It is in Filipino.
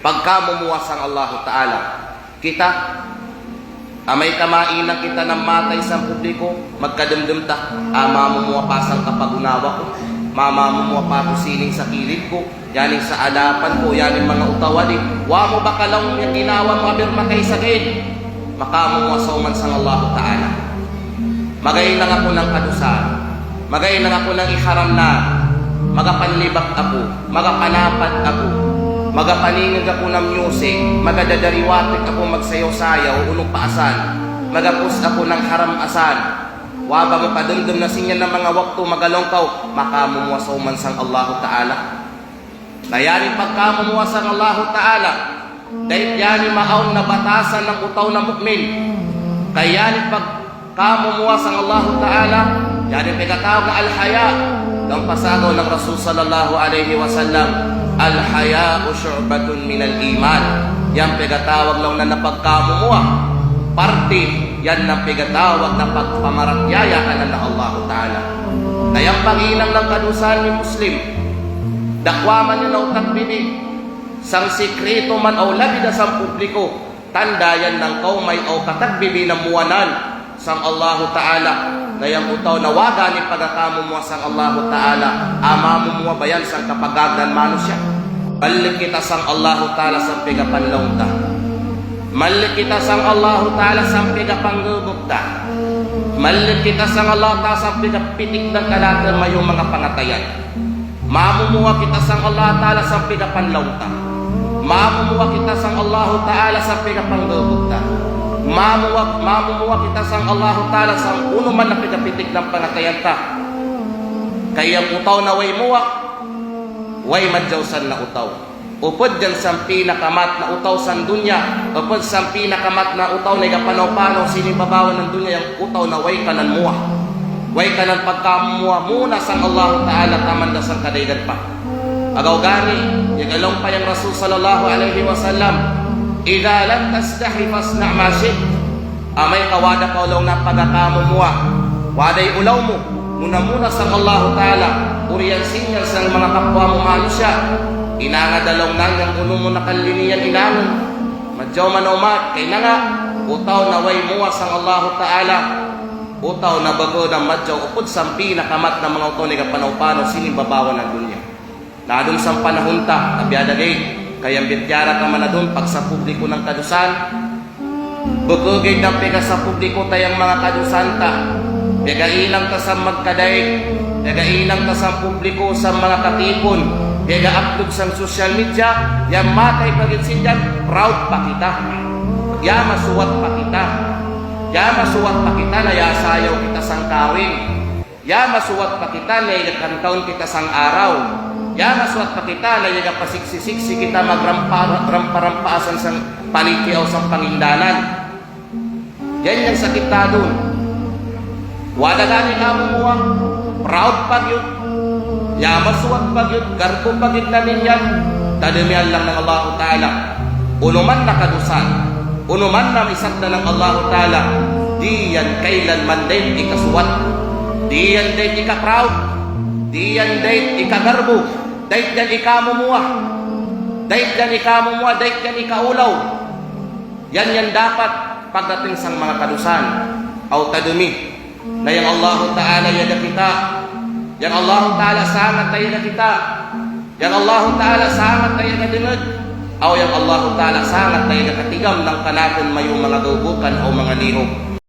pagkamumuwas ang Allah Ta'ala. Kita, amay kamainang kita ng matay sa publiko, magkadamdam ta, mamumuwapasan kapag unawa ko, mamumuwa ko sining sa kilid ko, yaning sa adapan ko, yaning mga utawad eh. Wa mo ba kalong yung ginawa mo abir matay sa gid? Makamumuwasaw man sa Allah Ta'ala. Magayin lang ako ng kadusan, magayin lang ako ng iharam na, magapanlibak ako, magapanapad ako, magapaningag ako ng music, magadadariwatik ako magsayaw-sayaw, unong paasan, magapus ako ng haram-asan, waba mo padumdum na sinya ng mga wakto magalongkaw, makamumuwasaw man sang Allah Ta'ala. Nayaring pagkamumuwas ang Allah Ta'ala, dahil yanin maaon na batasan ng utaw na mukmin, kaya yanin pagkamumuwas ang Allah Ta'ala, yanin pagkatawag na al-haya, ng pasagaw ng Rasul sallallahu alaihi wasallam, al-haya'u syu'batun minal iman. Yan pegatawag lang na napagkamumuha, parte yan na pegatawag na pagpamaratyaya ka na Allah Ta'ala. Na yung panginang ng kadusan ni Muslim, dakwaman nyo na utakbini, sang sikreto man o labid na sang publiko, tandayan ng kaumay o katakbibi na muwanan sang Allah Ta'ala. Na yung utaw na waga ni pagkakamumuha sang Allah Ta'ala, amamumuha bayan sang kapagagdan manusya. Malik kita sang Allah Ta'ala sang pigapanlaw ta. Malik kita sang Allah Ta'ala sang pigapanggubog ta. Malik kita sang Allah Ta'ala sang pigapitik ng kalatan mayong mga pangatayan. Mamumuha kita sang Allah Ta'ala sang pigapanlaw ta. Mamumuha kita sang Allah Ta'ala sang pigapanggubog ta. Mamumuha kita sang Allah Ta'ala sang uno man na pigapitik ng pangatayan ta. Kaya utaw na way muwak, way madjawsan na utaw. Upod dyan sang pinakamat na utaw sang dunya, upod sang pinakamat na utaw na igapanaw-panaw sinibabawan ng dunya, yung utaw na way kanan muwa. Way kanan pagkamuwa muna sang Allah Ta'ala tamanda sang kadaygan pa. Agaw gani, yagalong pa yung Rasul sallallahu alaihi wasallam, idha lam tastahi fasna' ma shi'ta. Amay kawada ka ulaw na pagkakamumuha, waday ulaw mo muna sa Allah Ta'ala, uriyan sinyal sa mga kapwa mo manusya, inangadalaw nang yung uno mo nakaliniyan inangon, madyaw manawmat, kay na nga, utaw na way muwa sa Allah Ta'ala, utaw na bago na madyaw, upod sampi na kamat ng mga utong nga panaw-panaw, sinibabawan ng dunya. Na doon sa panahon ta, abiyadagay, kaya bityara ka man na doon, pag sa publiko ng kadusan, bukugay ng pega sa publiko tayang mga kadusan ta, pegailang ta sa magkadaig, pegailang ta sa publiko sa mga katipon, pega-upload sa social media, yan matay pagitsin dyan, proud pa kita, ya masuwat pa kita, ya masuwat pa kita na yasayaw kita sang kawin, ya masuwat pa kita na ilakantaon kita sang araw, ya masuwat pa kita na igapasiksisiksi kita magrampa-rampaasan sang panikiaw sang pangindanan. Yan yung sakit na doon. Wala gani ka mumuha, proud pag yun, ya masuwat pag yun, garko pag yun na ninyan, tadamihan lang ng Allah Ta'ala. Unuman na kadusan, unuman na isat na ng Allah Ta'ala, di yan kailanman din ikasuwat, di yan din ika-proud, di yan din ika-garbo, dahil yan ikamumuha, dahil yan ikamumuha, dahil yan ikaulaw. Yan dapat pagdating sa mga kadusan, o tadumi, na yung Allah Ta'ala yada kita, yung Allah Ta'ala sangat na yada kita, yung Allah Ta'ala sangat na yada dinod, o yung Allah Ta'ala sangat na yada katigam ng kanatan mayong mga dubukan o mga lihok.